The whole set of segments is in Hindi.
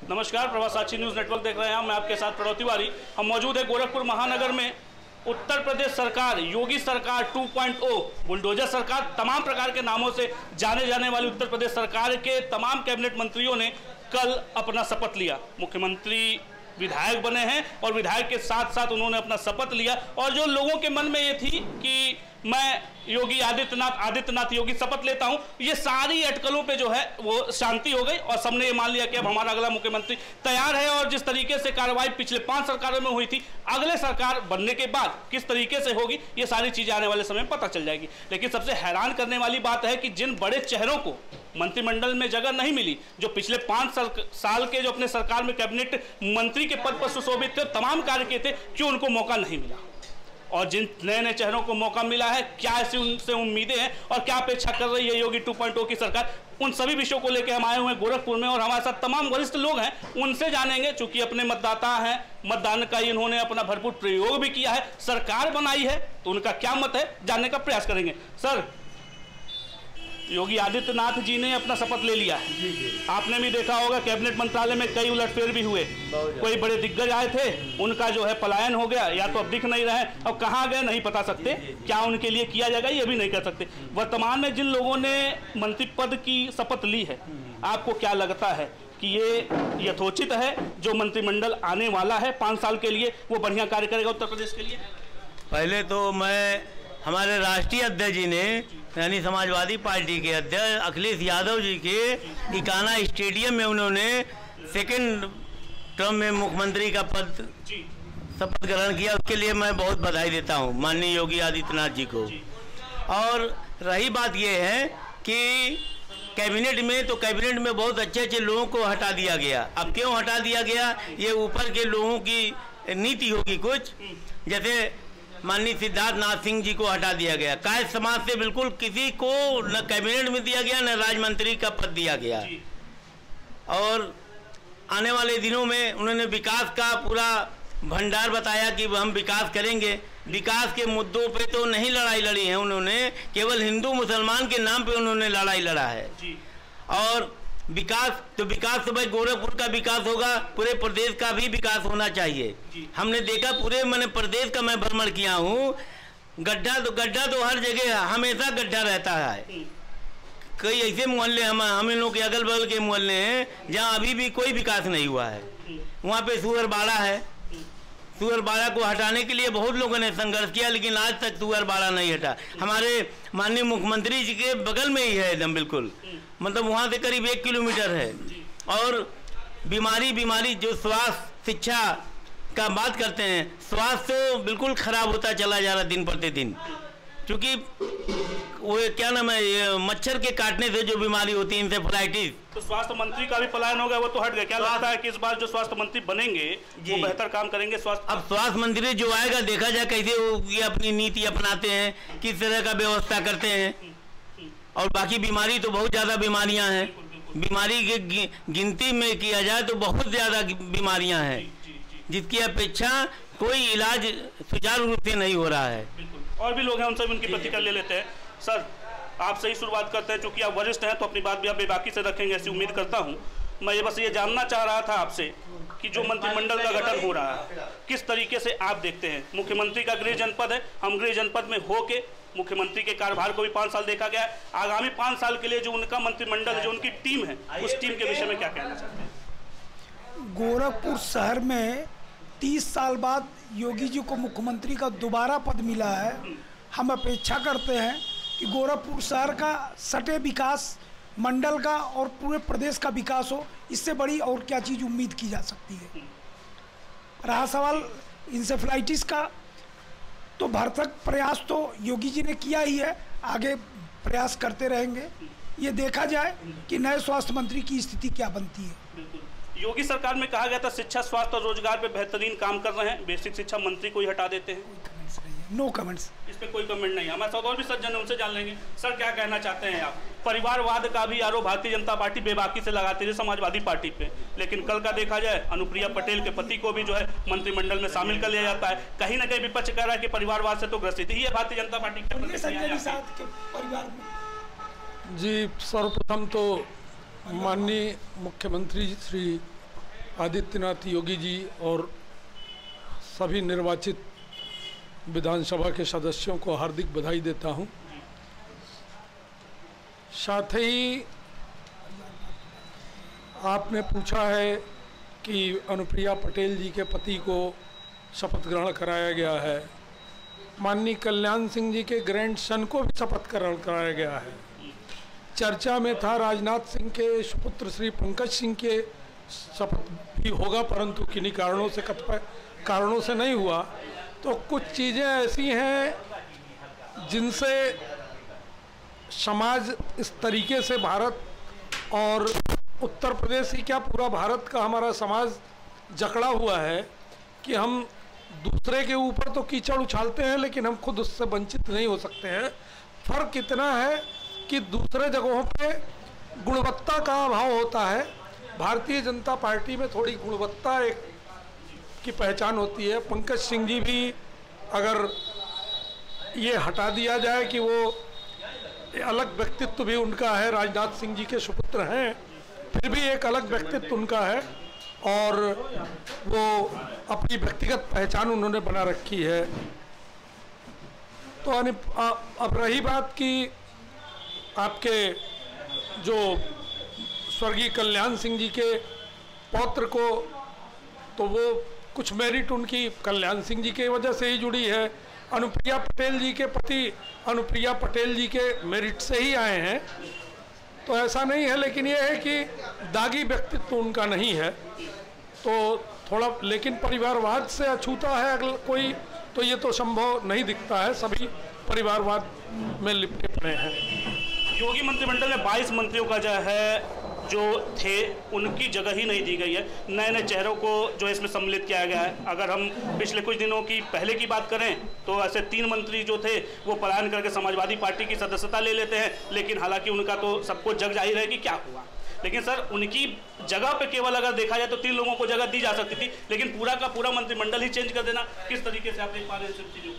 नमस्कार, प्रवासाची न्यूज़ नेटवर्क देख रहे हैं। मैं आपके साथ प्रणव तिवारी। हम मौजूद है गोरखपुर महानगर में। उत्तर प्रदेश सरकार, योगी सरकार 2.0, बुलडोजर सरकार, तमाम प्रकार के नामों से जाने जाने वाली उत्तर प्रदेश सरकार के तमाम कैबिनेट मंत्रियों ने कल अपना शपथ लिया। मुख्यमंत्री विधायक बने हैं और विधायक के साथ साथ उन्होंने अपना शपथ लिया। और जो लोगों के मन में ये थी कि मैं योगी आदित्यनाथ योगी शपथ लेता हूं, ये सारी अटकलों पे जो है वो शांति हो गई और सबने ये मान लिया कि अब हमारा अगला मुख्यमंत्री तैयार है। और जिस तरीके से कार्रवाई पिछले 5 सरकारों में हुई थी, अगले सरकार बनने के बाद किस तरीके से होगी, ये सारी चीजें आने वाले समय में पता चल जाएगी। लेकिन सबसे हैरान करने वाली बात है कि जिन बड़े चेहरों को मंत्रिमंडल में जगह नहीं मिली, जो पिछले 5 साल के जो अपने सरकार में कैबिनेट मंत्री के पद पर सुशोभित थे, तमाम कार्य किए थे, क्यों उनको मौका नहीं मिला? और जिन नए नए चेहरों को मौका मिला है, क्या ऐसी उनसे उम्मीदें हैं और क्या अपेक्षा कर रही है योगी 2.0 की सरकार, उन सभी विषयों को लेकर हम आए हुए हैं गोरखपुर में। और हमारे साथ तमाम वरिष्ठ लोग हैं, उनसे जानेंगे। चूंकि अपने मतदाता हैं, मतदान का इन्होंने अपना भरपूर प्रयोग भी किया है, सरकार बनाई है, तो उनका क्या मत है जानने का प्रयास करेंगे। सर, योगी आदित्यनाथ जी ने अपना शपथ ले लिया है। आपने भी देखा होगा कैबिनेट मंत्रालय में कई उलटफेर भी हुए। कोई बड़े दिग्गज आए थे, उनका जो है पलायन हो गया, या तो अब दिख नहीं रहे, अब कहाँ गए नहीं बता सकते, क्या उनके लिए किया जाएगा ये भी नहीं कर सकते। वर्तमान में जिन लोगों ने मंत्री पद की शपथ ली है, आपको क्या लगता है कि ये यथोचित है? जो मंत्रिमंडल आने वाला है 5 साल के लिए, वो बढ़िया कार्य करेगा उत्तर प्रदेश के लिए? पहले तो मैं हमारे राष्ट्रीय अध्यक्ष जी ने, यानी समाजवादी पार्टी के अध्यक्ष अखिलेश यादव जी के इकाना स्टेडियम में उन्होंने सेकंड टर्म में मुख्यमंत्री का पद शपथ ग्रहण किया, उसके लिए मैं बहुत बधाई देता हूं माननीय योगी आदित्यनाथ जी को। और रही बात यह है कि कैबिनेट में, तो कैबिनेट में बहुत अच्छे अच्छे लोगों को हटा दिया गया। अब क्यों हटा दिया गया? ये ऊपर के लोगों की नीति होगी कुछ, जैसे माननीय सिद्धार्थ नाथ सिंह जी को हटा दिया गया। कायस्थ समाज से बिल्कुल किसी को न कैबिनेट में दिया गया, न राज्य मंत्री का पद दिया गया। और आने वाले दिनों में उन्होंने विकास का पूरा भंडार बताया कि हम विकास करेंगे। विकास के मुद्दों पे तो नहीं लड़ाई लड़ी है उन्होंने, केवल हिंदू मुसलमान के नाम पे उन्होंने लड़ाई लड़ा है। और विकास तो भाई गोरखपुर का विकास होगा, पूरे प्रदेश का भी विकास होना चाहिए। हमने देखा पूरे मैंने प्रदेश का मैं भ्रमण किया हूँ, गड्ढा तो हर जगह हमेशा गड्ढा रहता है। कई ऐसे मोहल्ले हम इन लोग के अगल बगल के मोहल्ले हैं जहाँ अभी भी कोई विकास नहीं हुआ है। वहाँ पे सुअर बाड़ा है, सुअर बाड़ा को हटाने के लिए बहुत लोगों ने संघर्ष किया, लेकिन आज तक सुअर बाड़ा नहीं हटा। हमारे माननीय मुख्यमंत्री जी के बगल में ही है एकदम बिल्कुल, मतलब वहाँ से करीब 1 किलोमीटर है। और बीमारी जो स्वास्थ्य शिक्षा का बात करते हैं, स्वास्थ्य तो बिल्कुल खराब होता चला जा रहा दिन प्रतिदिन, क्योंकि वो क्या नाम है, ये मच्छर के काटने से जो बीमारी होती है, इंसेफेलाइटिस। तो स्वास्थ्य मंत्री का भी पलायन हो गया, वो तो हट गया। क्या लगता है कि इस बार जो स्वास्थ्य मंत्री बनेंगे वो बेहतर काम करेंगे? अब स्वास्थ्य मंत्री जो आएगा, देखा जाए कैसे वो ये अपनी नीति अपनाते हैं, किस तरह का व्यवस्था करते हैं। और बाकी बीमारी तो बहुत ज़्यादा बीमारियां हैं, बीमारी की गिनती में किया जाए तो बहुत ज़्यादा बीमारियां हैं, जिसकी अपेक्षा कोई इलाज सुचारू रूप से नहीं हो रहा है। और भी लोग हैं, उनसे भी उनकी प्रतिक्रिया ले लेते हैं। सर, आपसे ही शुरुआत करते हैं, क्योंकि आप वरिष्ठ हैं तो अपनी बात भी आप बेबाकी से रखेंगे ऐसी उम्मीद करता हूं। मैं ये जानना चाह रहा था आपसे कि जो मंत्रिमंडल का गठन हो रहा है, किस तरीके से आप देखते हैं? मुख्यमंत्री का गृह जनपद है, हम गृह जनपद में होके मुख्यमंत्री के कार्यभार को भी 5 साल देखा गया है। आगामी 5 साल के लिए जो उनका मंत्रिमंडल, जो उनकी टीम है, उस टीम के विषय में क्या कहना चाहते हैं? गोरखपुर शहर में 30 साल बाद योगी जी को मुख्यमंत्री का दोबारा पद मिला है। हम अपेक्षा करते हैं कि गोरखपुर शहर का सटे विकास, मंडल का और पूरे प्रदेश का विकास हो। इससे बड़ी और क्या चीज़ उम्मीद की जा सकती है? रहा सवाल इंसेफेलाइटिस का, तो भरसक प्रयास तो योगी जी ने किया ही है, आगे प्रयास करते रहेंगे। ये देखा जाए कि नए स्वास्थ्य मंत्री की स्थिति क्या बनती है। योगी सरकार में कहा गया था शिक्षा, स्वास्थ्य और रोजगार पे बेहतरीन काम कर रहे हैं, बेसिक शिक्षा मंत्री को ही हटा देते हैं। नो कमेंट्स, इस पे कोई कमेंट नहीं। हमारे साथ और भी सज्जन हैं, उनसे जान लेंगे। सर, क्या कहना चाहते हैं आप? परिवारवाद का भी आरोप भारतीय जनता पार्टी बेबाकी से लगाती है समाजवादी पार्टी पे, लेकिन कल का देखा जाए अनुप्रिया पटेल के पति को भी जो है मंत्रिमंडल में शामिल कर लिया जाता है। कहीं ना कहीं विपक्ष कह रहा है कि परिवारवाद से तो ग्रसित ही है भारतीय जनता पार्टी के परिवार में। जी, सर्वप्रथम तो माननीय मुख्यमंत्री श्री आदित्यनाथ योगी जी और सभी निर्वाचित विधानसभा के सदस्यों को हार्दिक बधाई देता हूं। साथ ही आपने पूछा है कि अनुप्रिया पटेल जी के पति को शपथ ग्रहण कराया गया है। माननीय कल्याण सिंह जी के ग्रैंडसन को भी शपथ ग्रहण कराया गया है। चर्चा में था राजनाथ सिंह के सुपुत्र श्री पंकज सिंह के शपथ भी होगा, परंतु किन्हीं कारणों से कतिपय कारणों से नहीं हुआ। तो कुछ चीज़ें ऐसी हैं जिनसे समाज इस तरीके से भारत और उत्तर प्रदेश ही क्या पूरा भारत का हमारा समाज जकड़ा हुआ है कि हम दूसरे के ऊपर तो कीचड़ उछालते हैं लेकिन हम खुद उससे वंचित नहीं हो सकते हैं। फर्क इतना है कि दूसरे जगहों पे गुणवत्ता का अभाव होता है। भारतीय जनता पार्टी में थोड़ी गुणवत्ता एक की पहचान होती है। पंकज सिंह जी भी अगर ये हटा दिया जाए कि वो अलग व्यक्तित्व भी उनका है, राजनाथ सिंह जी के सुपुत्र हैं, फिर भी एक अलग व्यक्तित्व उनका है और वो अपनी व्यक्तिगत पहचान उन्होंने बना रखी है। तो अब रही बात कि आपके जो स्वर्गीय कल्याण सिंह जी के पौत्र को, तो वो कुछ मेरिट उनकी कल्याण सिंह जी की वजह से ही जुड़ी है। अनुप्रिया पटेल जी के पति अनुप्रिया पटेल जी के मेरिट से ही आए हैं, तो ऐसा नहीं है। लेकिन ये है कि दागी व्यक्तित्व उनका नहीं है, तो थोड़ा, लेकिन परिवारवाद से अछूता है अगर कोई, तो ये तो संभव नहीं दिखता है। सभी परिवारवाद में लिपटे पड़े हैं। योगी मंत्रिमंडल में 22 मंत्रियों का जो थे उनकी जगह ही नहीं दी गई है। नए नए चेहरों को जो इसमें सम्मिलित किया गया है। अगर हम पिछले कुछ दिनों की पहले की बात करें तो ऐसे 3 मंत्री जो थे वो पलायन करके समाजवादी पार्टी की सदस्यता ले लेते हैं, लेकिन हालांकि उनका तो सबको जग जाहिर है कि क्या हुआ। लेकिन सर, उनकी जगह पे केवल अगर देखा जाए तो 3 लोगों को जगह दी जा सकती थी, लेकिन पूरा का पूरा मंत्रिमंडल ही चेंज कर देना, किस तरीके से आप देख पा रहे हैं सब चीज़ों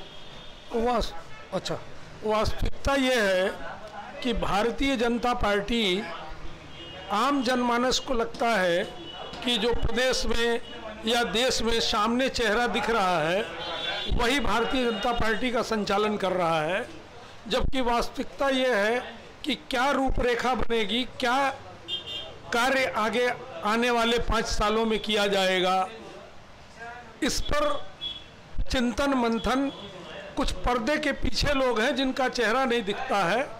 को? अच्छा, वास्तविकता ये है कि भारतीय जनता पार्टी, आम जनमानस को लगता है कि जो प्रदेश में या देश में सामने चेहरा दिख रहा है वही भारतीय जनता पार्टी का संचालन कर रहा है, जबकि वास्तविकता ये है कि क्या रूपरेखा बनेगी, क्या कार्य आगे आने वाले 5 सालों में किया जाएगा, इस पर चिंतन मंथन कुछ पर्दे के पीछे लोग हैं जिनका चेहरा नहीं दिखता है,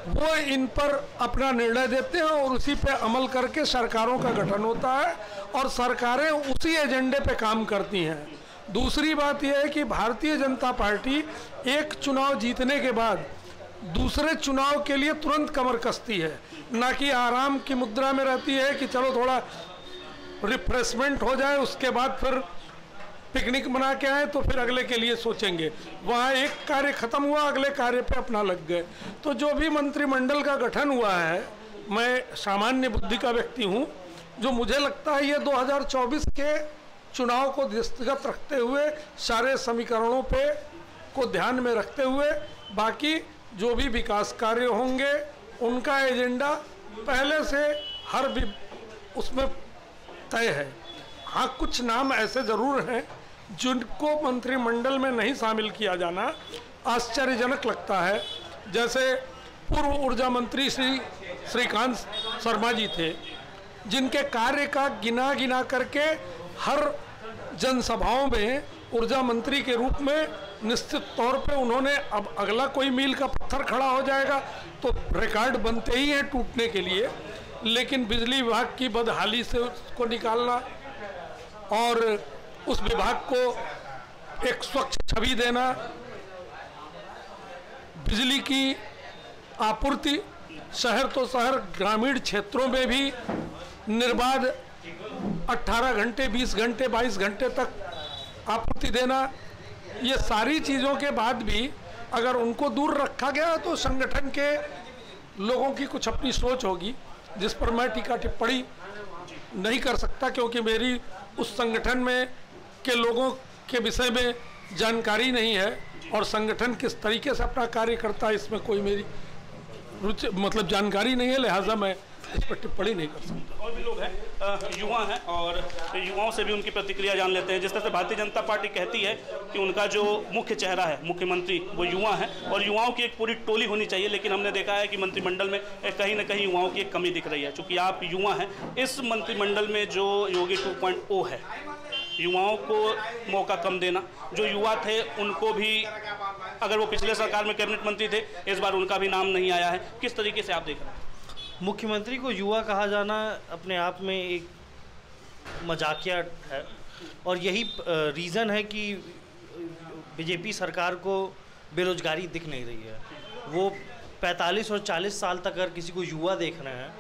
वो इन पर अपना निर्णय देते हैं और उसी पे अमल करके सरकारों का गठन होता है और सरकारें उसी एजेंडे पे काम करती हैं। दूसरी बात यह है कि भारतीय जनता पार्टी एक चुनाव जीतने के बाद दूसरे चुनाव के लिए तुरंत कमर कसती है, ना कि आराम की मुद्रा में रहती है कि चलो थोड़ा रिफ्रेशमेंट हो जाए, उसके बाद फिर पिकनिक मना के आए तो फिर अगले के लिए सोचेंगे। वहाँ एक कार्य खत्म हुआ, अगले कार्य पे अपना लग गए। तो जो भी मंत्रिमंडल का गठन हुआ है, मैं सामान्य बुद्धि का व्यक्ति हूँ, जो मुझे लगता है ये 2024 के चुनाव को दृष्टिगत रखते हुए, सारे समीकरणों पे को ध्यान में रखते हुए, बाकी जो भी विकास कार्य होंगे उनका एजेंडा पहले से हर भी उसमें तय है। हाँ, कुछ नाम ऐसे ज़रूर हैं जिनको मंत्रिमंडल में नहीं शामिल किया जाना आश्चर्यजनक लगता है। जैसे पूर्व ऊर्जा मंत्री श्रीकांत शर्मा जी थे, जिनके कार्य का गिना गिना करके हर जनसभाओं में ऊर्जा मंत्री के रूप में निश्चित तौर पे उन्होंने, अब अगला कोई मील का पत्थर खड़ा हो जाएगा तो रिकॉर्ड बनते ही हैं टूटने के लिए, लेकिन बिजली विभाग की बदहाली से उसको निकालना और उस विभाग को एक स्वच्छ छवि देना, बिजली की आपूर्ति शहर तो शहर, ग्रामीण क्षेत्रों में भी निर्बाध 18 घंटे, 20 घंटे, 22 घंटे तक आपूर्ति देना, ये सारी चीज़ों के बाद भी अगर उनको दूर रखा गया तो संगठन के लोगों की कुछ अपनी सोच होगी, जिस पर मैं टीका टिप्पणी नहीं कर सकता, क्योंकि मेरी उस संगठन में के लोगों के विषय में जानकारी नहीं है और संगठन किस तरीके से अपना कार्य करता है इसमें कोई मेरी रुचि, मतलब जानकारी नहीं है, लिहाजा मैं इस पर टिप्पणी नहीं कर सकता। और भी लोग हैं, युवा हैं, और युवाओं से भी उनकी प्रतिक्रिया जान लेते हैं। जिस तरह से भारतीय जनता पार्टी कहती है कि उनका जो मुख्य चेहरा है मुख्यमंत्री वो युवा है और युवाओं की एक पूरी टोली होनी चाहिए, लेकिन हमने देखा है कि मंत्रिमंडल में कहीं ना कहीं युवाओं की एक कमी दिख रही है। चूंकि आप युवा हैं, इस मंत्रिमंडल में जो योगी 2.0 है, युवाओं को मौका कम देना, जो युवा थे उनको भी, अगर वो पिछले सरकार में कैबिनेट मंत्री थे, इस बार उनका भी नाम नहीं आया है, किस तरीके से आप देख रहे हैं? मुख्यमंत्री को युवा कहा जाना अपने आप में एक मजाकिया है और यही रीज़न है कि बीजेपी सरकार को बेरोजगारी दिख नहीं रही है। वो 45 और 40 साल तक अगर किसी को युवा देख रहे हैं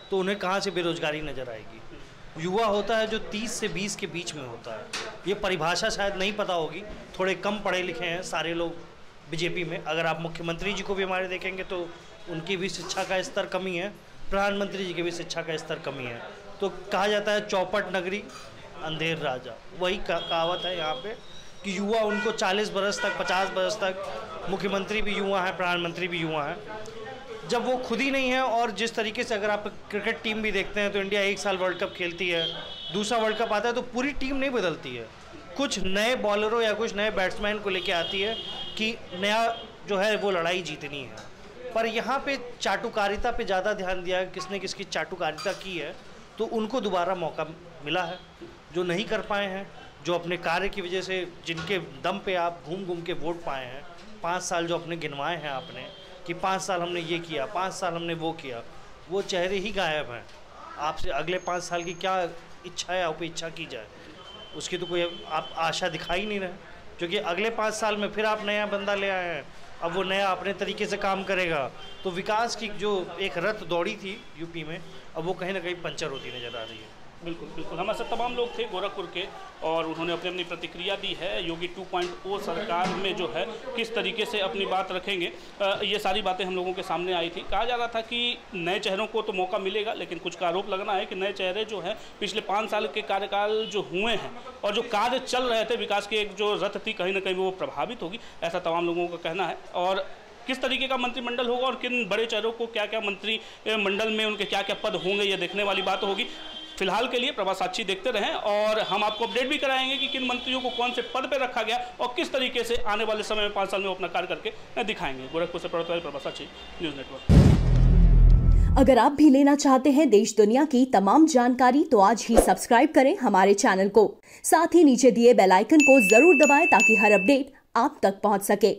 तो उन्हें कहाँ से बेरोजगारी नज़र आएगी। युवा होता है जो 30 से 20 के बीच में होता है। ये परिभाषा शायद नहीं पता होगी, थोड़े कम पढ़े लिखे हैं सारे लोग बीजेपी में। अगर आप मुख्यमंत्री जी को भी हमारे देखेंगे तो उनकी भी शिक्षा का स्तर कमी है, प्रधानमंत्री जी की भी शिक्षा का स्तर कमी है। तो कहा जाता है चौपट नगरी अंधेर राजा, वही कहावत है यहाँ पे कि युवा उनको 40 बरस तक 50 बरस तक, मुख्यमंत्री भी युवा है, प्रधानमंत्री भी युवा है, जब वो खुद ही नहीं है। और जिस तरीके से अगर आप क्रिकेट टीम भी देखते हैं तो इंडिया एक साल वर्ल्ड कप खेलती है, दूसरा वर्ल्ड कप आता है तो पूरी टीम नहीं बदलती है, कुछ नए बॉलरों या कुछ नए बैट्समैन को लेके आती है कि नया जो है वो लड़ाई जीतनी है। पर यहाँ पे चाटुकारिता पे ज़्यादा ध्यान दिया है, किसने किसकी चाटुकारिता की है, तो उनको दोबारा मौका मिला है। जो नहीं कर पाए हैं, जो अपने कार्य की वजह से, जिनके दम पे आप घूम घूम के वोट पाए हैं, 5 साल जो अपने गिनवाए हैं आपने कि 5 साल हमने ये किया, 5 साल हमने वो किया, वो चेहरे ही गायब हैं। आपसे अगले 5 साल की क्या इच्छा या उपेक्षा की जाए, उसकी तो कोई आप आशा दिखाई नहीं रहे, क्योंकि अगले 5 साल में फिर आप नया बंदा ले आए हैं। अब वो नया अपने तरीके से काम करेगा तो विकास की जो एक रथ दौड़ी थी यूपी में, अब वो कहीं ना कहीं पंचर होती नज़र आ रही है। बिल्कुल बिल्कुल, हमारे साथ तमाम लोग थे गोरखपुर के और उन्होंने अपनी अपनी प्रतिक्रिया दी है। योगी 2.0 सरकार में जो है किस तरीके से अपनी बात रखेंगे, ये सारी बातें हम लोगों के सामने आई थी। कहा जा रहा था कि नए चेहरों को तो मौका मिलेगा, लेकिन कुछ का आरोप लगना है कि नए चेहरे जो हैं पिछले 5 साल के कार्यकाल जो हुए हैं और जो कार्य चल रहे थे, विकास की एक जो रथ थी, कहीं ना कहीं वो प्रभावित होगी, ऐसा तमाम लोगों का कहना है। और किस तरीके का मंत्रिमंडल होगा और किन बड़े चेहरों को क्या क्या मंत्रिमंडल में उनके क्या क्या पद होंगे, ये देखने वाली बात होगी। फिलहाल के लिए प्रभा साक्षी देखते रहें और हम आपको अपडेट भी कराएंगे कि किन मंत्रियों को कौन से पद पर रखा गया और किस तरीके से आने वाले समय में 5 साल में वो अपना कार्य करके दिखाएंगे। गोरखपुर से प्रभा साक्षी, न्यूज़ नेटवर्क। अगर आप भी लेना चाहते हैं देश दुनिया की तमाम जानकारी तो आज ही सब्सक्राइब करें हमारे चैनल को। साथ ही नीचे दिए बेल आइकन को जरूर दबाएं ताकि हर अपडेट आप तक पहुंच सके।